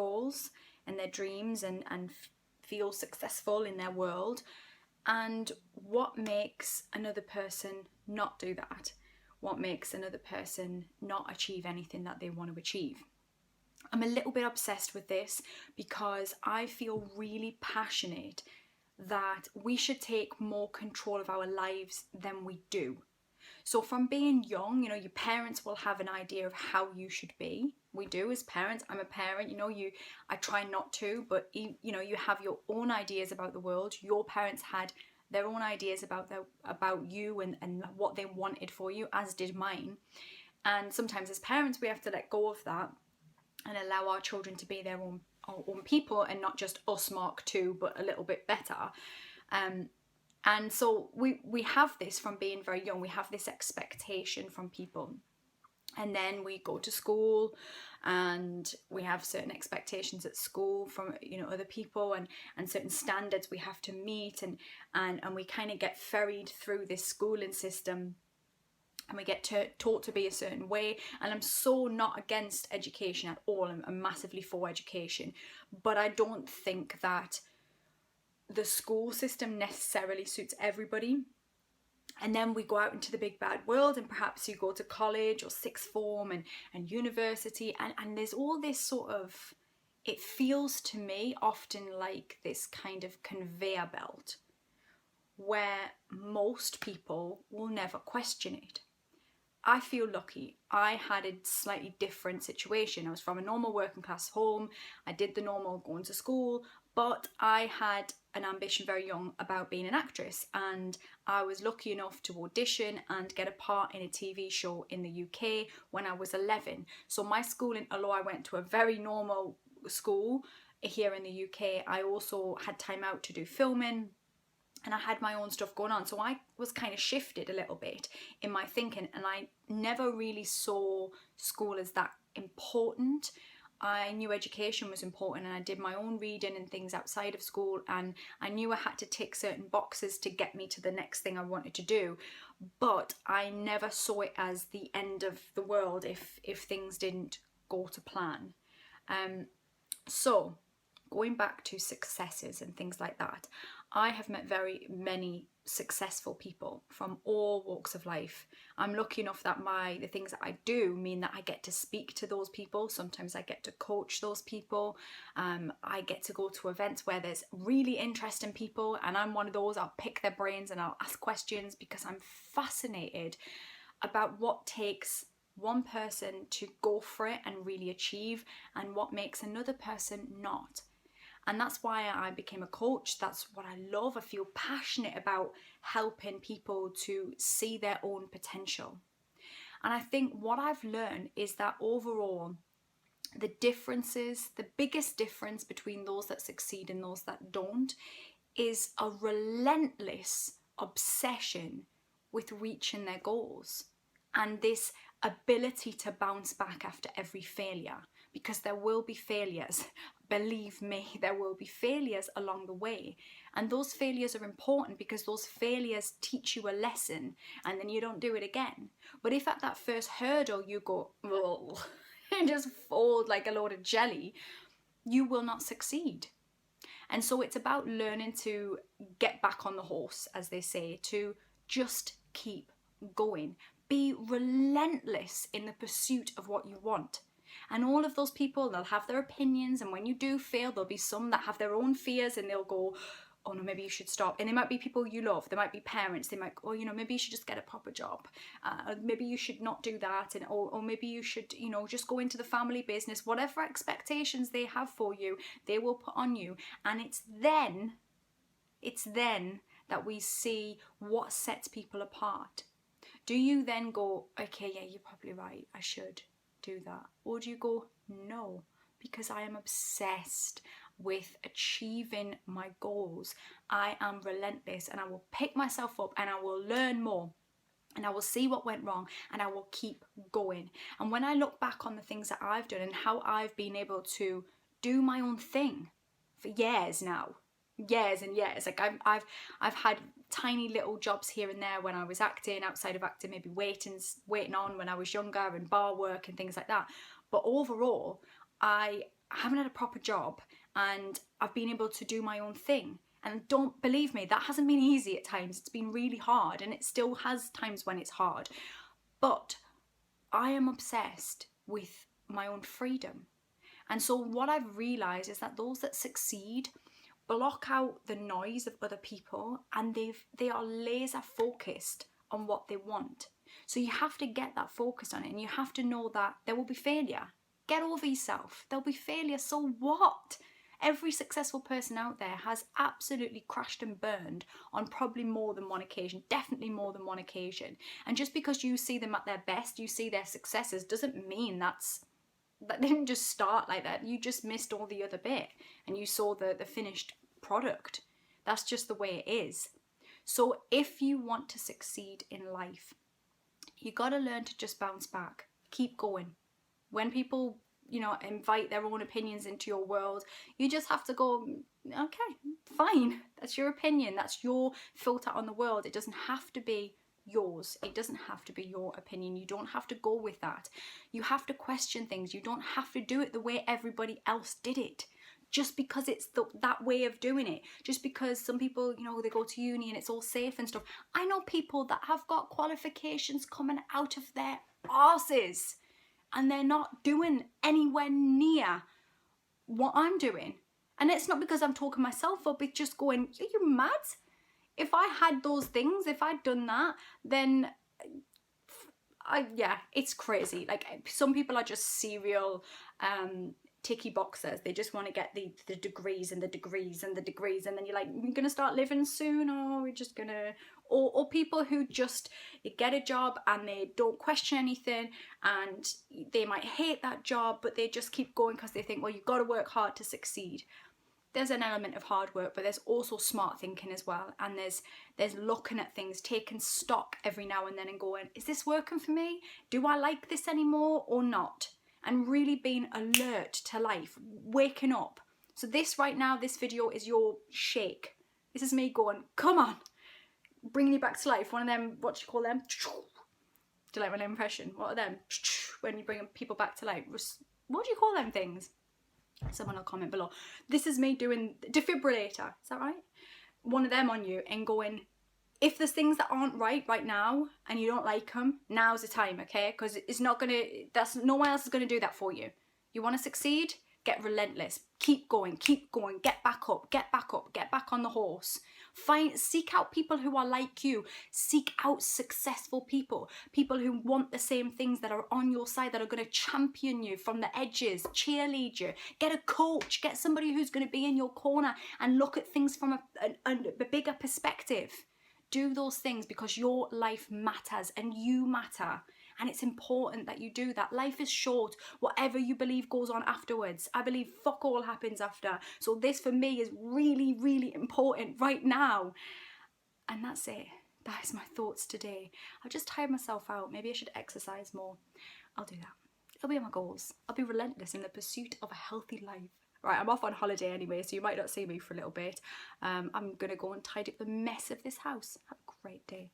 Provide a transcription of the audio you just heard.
goals and their dreams and feel successful in their world, and what makes another person not do that? What makes another person not achieve anything that they want to achieve? I'm a little bit obsessed with this because I feel really passionate that we should take more control of our lives than we do. So from being young, your parents will have an idea of how you should be. We do as parents. I'm a parent, I try not to, but you have your own ideas about the world. Your parents had their own ideas about you and what they wanted for you, as did mine. And sometimes as parents, we have to let go of that and allow our children to be their own people, and not just us Mark II, but a little bit better. And so we have this from being very young. We have this expectation from people. And then we go to school and we have certain expectations at school from other people, and certain standards we have to meet, and we kind of get ferried through this schooling system, and we get taught to be a certain way. And I'm so not against education at all. I'm massively for education, but I don't think that the school system necessarily suits everybody. And then we go out into the big bad world, and perhaps you go to college or sixth form and university, and there's all this sort of, it feels to me often like this kind of conveyor belt where most people will never question it. I feel lucky. I had a slightly different situation. I was from a normal working class home. I did the normal going to school, but I had an ambition very young about being an actress, and I was lucky enough to audition and get a part in a TV show in the UK when I was 11. So my schooling, although I went to a very normal school here in the UK, I also had time out to do filming, and I had my own stuff going on. So I was kind of shifted a little bit in my thinking, and I never really saw school as that important. I knew education was important, and I did my own reading and things outside of school, and I knew I had to tick certain boxes to get me to the next thing I wanted to do. But I never saw it as the end of the world if things didn't go to plan. So going back to successes and things like that, I have met very many successful people from all walks of life. I'm lucky enough that the things that I do mean that I get to speak to those people. Sometimes I get to coach those people. I get to go to events where there's really interesting people, and I'm one of those. I'll pick their brains and I'll ask questions because I'm fascinated about what takes one person to go for it and really achieve, and what makes another person not. And that's why I became a coach. That's what I love. I feel passionate about helping people to see their own potential. And I think what I've learned is that overall, the biggest difference between those that succeed and those that don't is a relentless obsession with reaching their goals, and this ability to bounce back after every failure, because there will be failures. Believe me, there will be failures along the way, and those failures are important because those failures teach you a lesson, and then you don't do it again. But if at that first hurdle you go and just fold like a load of jelly, you will not succeed. And so it's about learning to get back on the horse, as they say, to just keep going. Be relentless in the pursuit of what you want. And all of those people, they'll have their opinions, and when you do fail, there'll be some that have their own fears, and they'll go, oh no, maybe you should stop. And they might be people you love, they might be parents, they might go, maybe you should just get a proper job, maybe you should not do that, and or maybe you should, just go into the family business. Whatever expectations they have for you, they will put on you. And it's then that we see what sets people apart. Do you then go, okay, yeah, you're probably right, I should do that? Or do you go, no, because I am obsessed with achieving my goals. I am relentless, and I will pick myself up, and I will learn more, and I will see what went wrong, and I will keep going. And when I look back on the things that I've done and how I've been able to do my own thing for years now, years and years, like I've had tiny little jobs here and there when I was acting, outside of acting, maybe waiting on when I was younger, and bar work and things like that. But overall, I haven't had a proper job and I've been able to do my own thing. And don't believe me, that hasn't been easy at times. It's been really hard, and it still has times when it's hard. But I am obsessed with my own freedom. And so what I've realised is that those that succeed block out the noise of other people, and they are laser focused on what they want. So you have to get that focus on it, and you have to know that there will be failure. Get over yourself. There'll be failure, so what? Every successful person out there has absolutely crashed and burned on probably more than one occasion, definitely more than one occasion. And just because you see them at their best, you see their successes, doesn't mean that didn't just start like that. You just missed all the other bit and you saw the finished product. That's just the way it is. So if you want to succeed in life, you got to learn to just bounce back. Keep going. When people invite their own opinions into your world, you just have to go, okay, fine, that's your opinion, that's your filter on the world. It doesn't have to be yours. It doesn't have to be your opinion. You don't have to go with that. You have to question things. You don't have to do it the way everybody else did it. Just because it's that way of doing it. Just because some people, they go to uni and it's all safe and stuff. I know people that have got qualifications coming out of their arses, and they're not doing anywhere near what I'm doing. And it's not because I'm talking myself up, it's just going, are you mad? If I had those things, if I'd done that, then it's crazy. Like, some people are just serial ticky boxers. They just want to get the degrees and the degrees and the degrees, and then you're like, we're gonna start living soon, or we're just gonna, or people who just get a job and they don't question anything, and they might hate that job, but they just keep going because they think, well, you've got to work hard to succeed. There's an element of hard work, but there's also smart thinking as well, and there's looking at things, taking stock every now and then and going, is this working for me? Do I like this anymore or not? And really being alert to life, waking up. So this right now, this video is your shake. This is me going, come on, bringing you back to life. One of them, what do you call them? Do you like my impression? What are them? When you bring people back to life. What do you call them things? Someone will comment below. This is me doing defibrillator. Is that right? One of them on you and going, if there's things that aren't right now and you don't like them, now's the time, okay? Because it's not going to, no one else is going to do that for you. You want to succeed? Get relentless. Keep going, get back up, get back on the horse. Seek out people who are like you. Seek out successful people who want the same things, that are on your side, that are going to champion you from the edges, cheerlead you. Get a coach, get somebody who's going to be in your corner and look at things from a bigger perspective. Do those things because your life matters and you matter. And it's important that you do that. Life is short. Whatever you believe goes on afterwards. I believe fuck all happens after. So this for me is really, really important right now. And that's it. That is my thoughts today. I've just tired myself out. Maybe I should exercise more. I'll do that. It'll be my goals. I'll be relentless in the pursuit of a healthy life. Right, I'm off on holiday anyway, so you might not see me for a little bit. I'm going to go and tidy up the mess of this house. Have a great day.